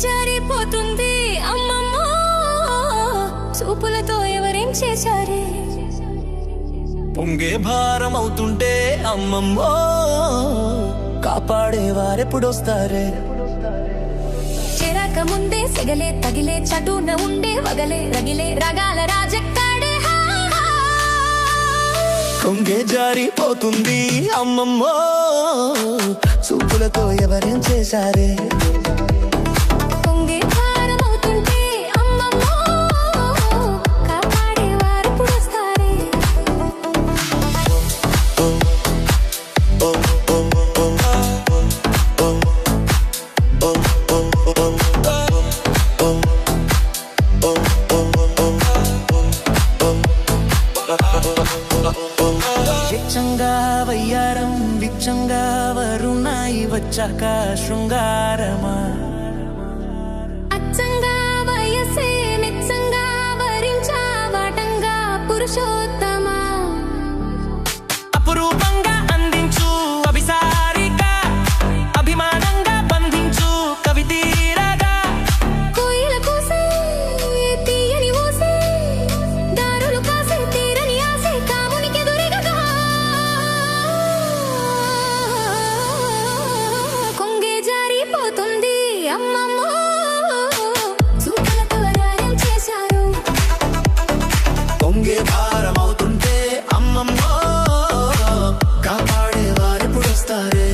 జారిపోతుంది అమ్మమ్మో, చూపులతో ఎవరేం చేశారే. పొంగే భారం అవుతుంటే అమ్మమ్మో, కాపాడే వారెప్పుడొస్తారే. చేరాక ముందే సెగలే తగిలే, చటున ఉండే వగలే రగిలే, రగాల రాజెక్కాడే. కొంగే జారిపోతుంది అమ్మమ్మో, చూపులతో ఎవరేం చేశారే. పొంగే భారం అవుతుంటే అమ్మమ్మో, కాపాడే వారెప్పుడొస్తారే. విచ్చంగా వయ్యారం విచ్చంగా వరుణాయి వచ్చాక శృంగారమా. అచ్చంగా వయసే నిచ్చంగా వరించా వాటంగా పురుషోత్తమా. అపురూపంగా అందించు అభిసారిక, అభిమానంగా బంధించు కవితీరగా. కోయిల కూసే తీయని ఊసే, దారులు కాసే తీరని ఆసే, కామునికి దొరికగా. కొంగే జారిపోతుంది అమ్మమ్మో, చూపులతో ఎవరేం చేశారు. పొంగే భారం అవుతుంటే అమ్మమ్మో, కాపాడే వారెప్పుడొస్తారే.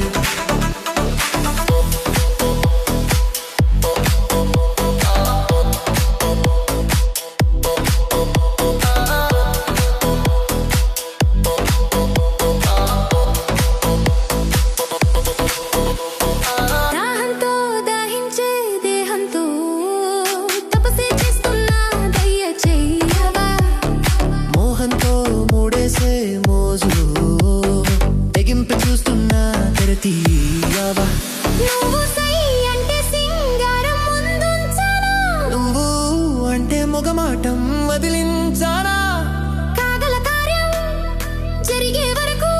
దాహంతో దాహించే దేహంతో తపస్సే చేస్తున్నా దయచేయవా. మోహంతో మూడేసే మోజులు తెగింపు చూస్తున్నా తెరతీయవా. నువ్వు సై అంటే సింగారం ముందుంచాలా, నువ్వు అంటే మొగమాటం వదిలించానా. కాగల కార్యం జరిగే వరకు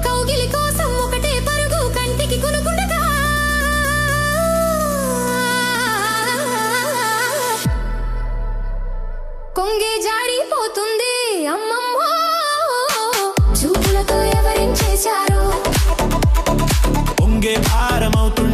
కౌగిలి కోసం ఒకటే పరుగు, కంటికి కొనుకుండగా. కొంగే జారిపోతుంది అమ్మమ్మో, చూపులతో ఎవరేం చేశారు. పొంగే భారం అవుతుంటే